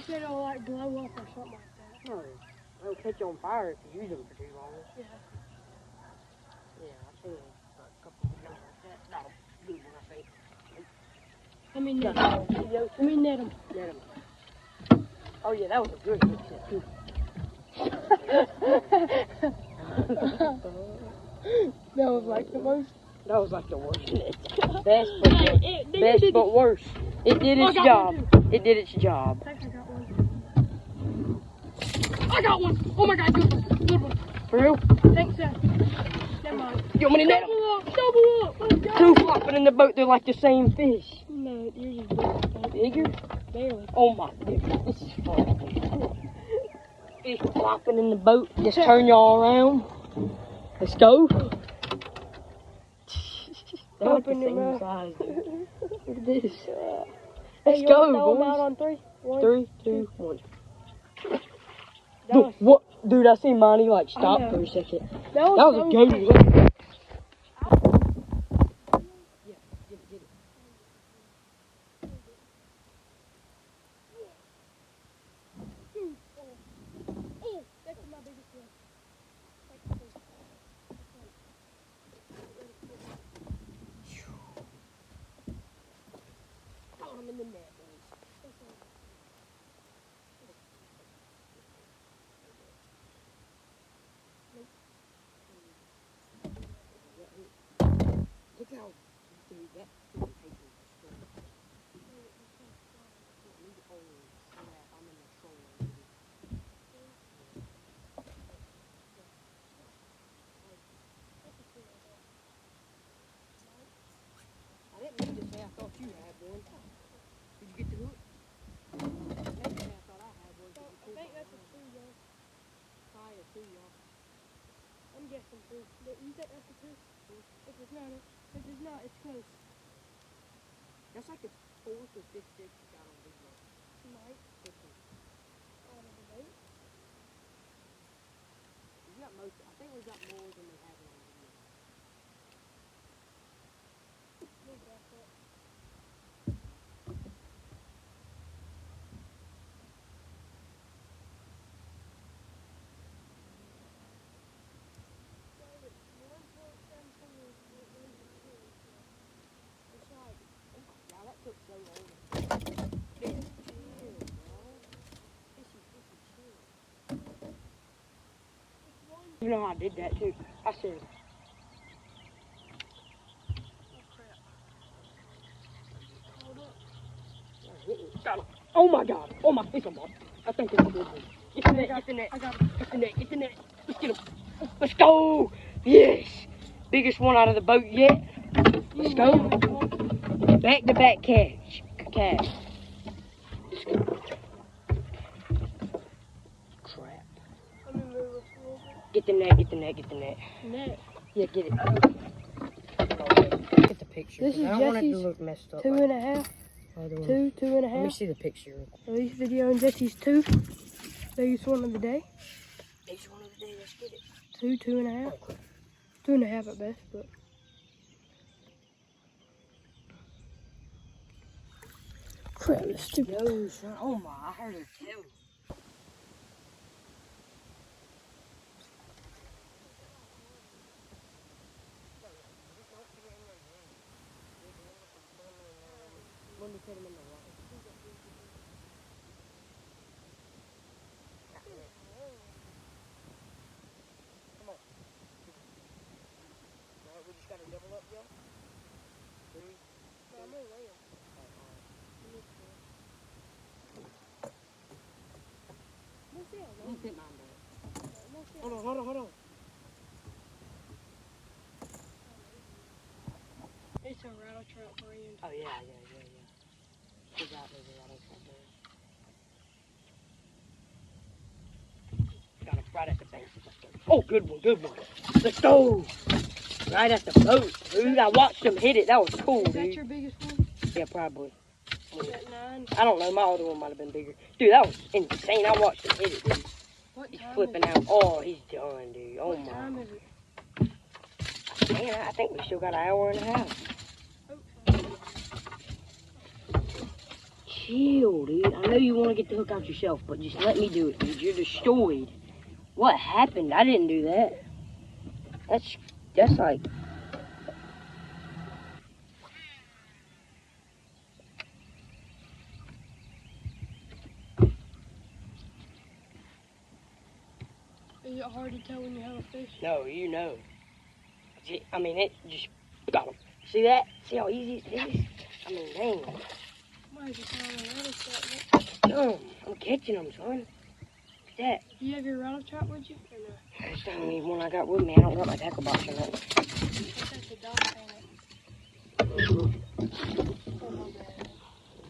said it'll like blow up or something like that. No, they'll catch on fire if you use them for too long. Yeah. Yeah, I've seen a couple of videos like that. Not a good one, I think. Let me net them. Let me net them. Net them. Oh yeah, that was a good hit set too. That was like the most. That was like the worst net. Best but worst. Best but worst. It did its job. It did its job. I think I got one. I got one. Oh my god, good one. Good one. For real? Thanks, sir. Never mind. You want me to net them? Double up. Let's go. Two flopping in the boat. They're like the same fish. No, you're just Bigger? barely. Oh my goodness, this is fun. Fish flopping in the boat. Just turn y'all around. Let's go. They're like the same size. Look at this. Let's go, throw them out boys. on three? 1, 3, 2, 1. Dude, what? Dude, I seen Monty like stop for a second. That was a good one. I'm in the net, look how, dude, that freaking paper is strong. I'm in the trolling. I didn't mean to say I thought you had one. Did you get the hook? Maybe I thought I had one. I think that's a 2, though. Probably a 2, y'all. I'm guessing 2. You think that's a 2? If it's not, it's close. That's like the 4th or 5th fish you got on video. Might. On the boat. We got most. I think we got more than we have on video. Maybe that's it. That took so long. Fish, chill, bro. Fishy, chill. You know how I did that too. I said, got him. Oh my god. Oh my, it's a mob. I think it's a good one. Get the net, get the net. I got him. Get the net, get the net. Let's get him. Let's go. Yes. Biggest one out of the boat yet. Let's go. Back to back catch. Catch. Let's go. Crap. Get the net, get the net, get the net. Net. Yeah, get it. Get the picture. This is I don't want it to Jesse's look messed up. 2.5. 2, 2.5. Let me see the picture. Release video on Jesse's 2. Biggest one of the day. Biggest one of the day, let's get it. 2, 2.5. 2.5 at best, but. Crap, that's stupid. No, son. Oh my, I heard her tail. Let me put him in the water. Come on. Alright, we just gotta double up, y'all. 3, 2, I'm gonna lay him. Let me put mine down. Hold on. It's a rattle trap brand. Oh, yeah. Forgot there's a rattle trap there. Got him right at the base. Let's go. Oh, good one. Let's go. Right at the boat, dude. I watched him hit it. That was cool, dude. Is that your biggest one? Yeah, probably. Is that 9? I don't know. My other one might have been bigger. Dude, that was insane. I watched him hit it, dude. What He's time flipping is it? out. Oh, he's done, dude. Oh, What time is it? Man, I think we still got an hour and a half. Oh, Chill, dude. I know you want to get the hook out yourself, but just let me do it, dude. You're destroyed. What happened? I didn't do that. That's like... Is it hard to tell when you have a fish? No, you know. I mean, it just got him. See that? See how easy it is? I mean, dang. Why is it not a shot? Damn, I'm catching them, son. Look at that. Do you have your rattle trap with you? Or no? That's the only one I got with me. I don't got my tackle box or nothing. I think that's a dog thing. Oh, my bad.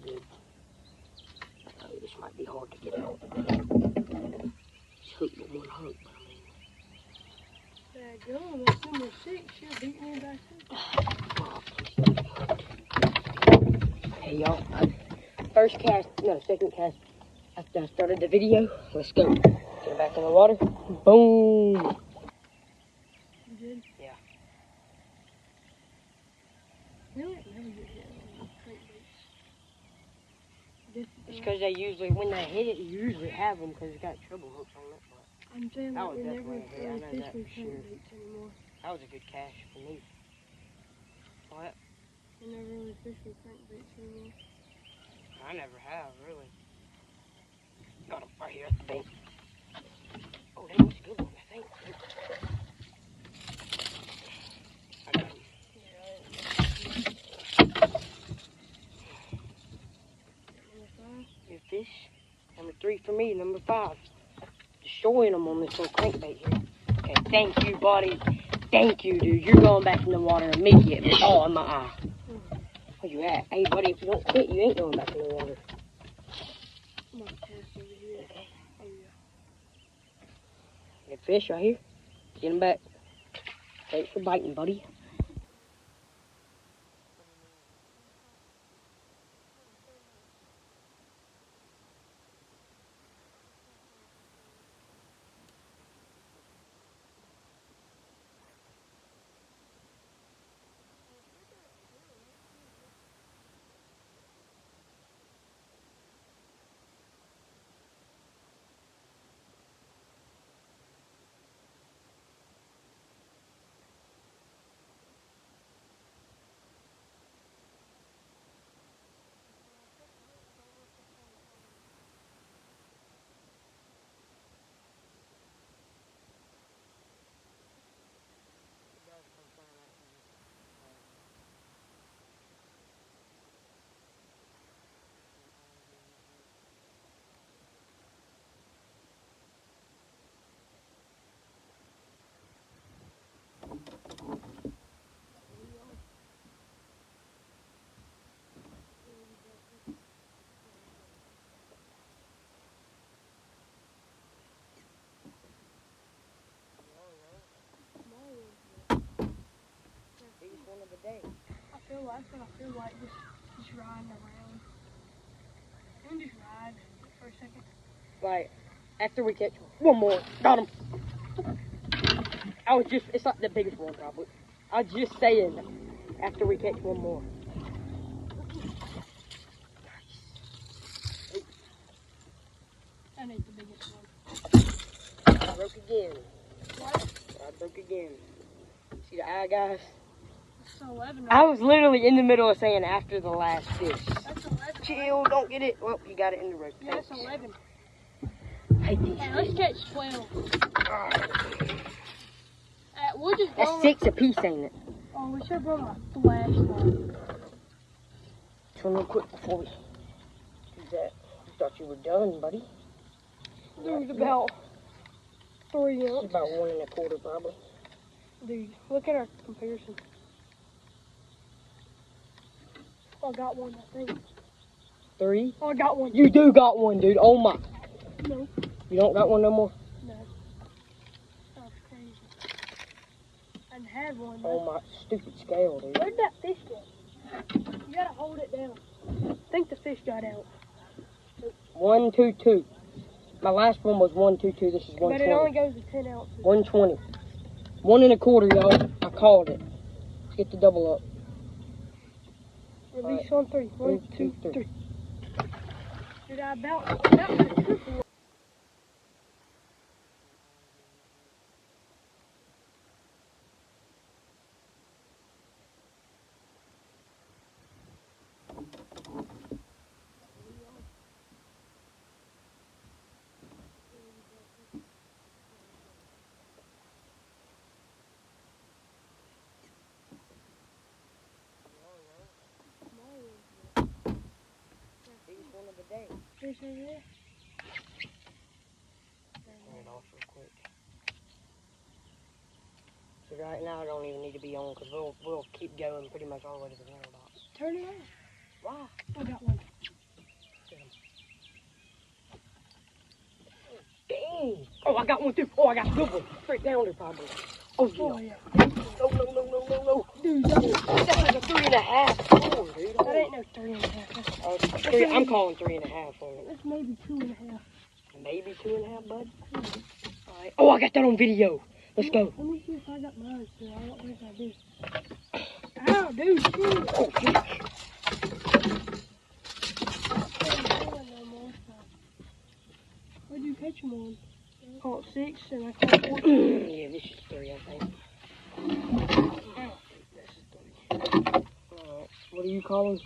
Good. Oh, this might be hard to get out. Just hook with one hook, but Yeah, go. That's number 6. You're beating me back there. hey, y'all. First cast, no, second cast. After I started the video, let's go. Get it back in the water. Boom. You did? Yeah. Really? Never get hit on crankbaits. It's because they usually, when they hit it, you usually have them because it's got treble hooks on it. But I'm saying that like was we never definitely a hit. I know fish that with for sure. crankbaits anymore. That was a good cash for me. What? We never really fish with crankbaits anymore. I never have, really. Got him right here at the bait. Oh, that was a good one, I think. I got him. Good fish. Number 3 for me, number 5. Destroying them on this little crankbait here. Okay, thank you, buddy. Thank you, dude. You're going back in the water immediately. Oh, in my eye. Where you at? Hey, buddy, if you don't quit, you ain't going back in the water. I'm gonna cast over here. Okay. Oh, yeah. Good fish right here. Get him back. Thanks for biting, buddy. Biggest one of the day. I feel like just riding around. You can just ride for a second. Like, after we catch one more, got him. It's not the biggest one probably. I was just saying, after we catch one more. That ain't the biggest one. I broke again. What? I broke again. See the eye, guys? That's 11. I was literally in the middle of saying after the last fish. That's 11. Chill, don't get it. Well, you got it in the rope. Yeah, that's 11. Hate these Hey, let's fish. catch 12. We'll just That's go 6 apiece, ain't it? Oh, we should have brought my flashlight. Turn real quick before we do that. I thought you were done, buddy. Dude, about 3 It's ounce. about 1 1/4 probably. Dude, look at our comparison. Oh, I got one, I think. 3? Oh, I got one. You do got one, dude. Oh my. No. You don't got one no more? No. That was crazy. I had one. Oh my stupid scale, dude. Where'd that fish go? You gotta hold it down. I think the fish got out. 1 2 2. My last one was 1 2 2. This is But it only 120. goes to 10 ounces. 120. 1 1/4, y'all. I called it. Let's get the double up. Release on 3. 1, 2, 3. Did I about to Biggest one of the day. Fish over there? Turn it off real quick. So right now I don't even need to be on because we'll keep going pretty much all the way to the water box. Turn it on. Why? I got one. Dang! Oh, I got one too. Oh, I got a good one. Straight down there probably. Oh, yeah. Oh, yeah. No. Dude, That's like a 3.5. Oh, dude. that ain't no 3.5. Three, I'm calling 3.5 on it. That's maybe 2.5. Maybe 2.5, bud. Alright. Oh, I got that on video. Let's go. Let me see if I got mine, so I don't think I do. Ow, dude, shoot. Oh, shit. Where'd you catch them on? I caught 6 and I caught 14. Yeah, this is 3, I think. Alright. What are you calling?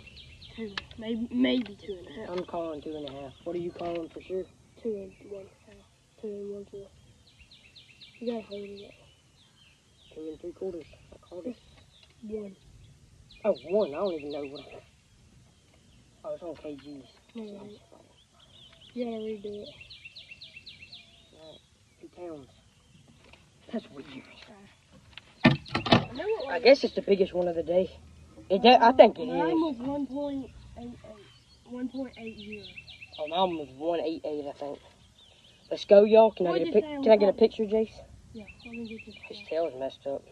2. Maybe 2.5. I'm calling 2.5. What are you calling for sure? 2 and 1 half. 2 and 1 quarter. You gotta hold it up. 2 3/4. I called it. 1. Oh, 1. I don't even know what I... Oh, it's on kgs. No, it ain't. You gotta redo it. Alright. 2 pounds. That's weird. I know it I guess it's the biggest one of the day. I think it mine is. was 1.88. 1.80. Oh, mine was 1.88, I think. Let's go, y'all. Can I get a picture, Jace? Yeah, let me get this. His tail's messed up.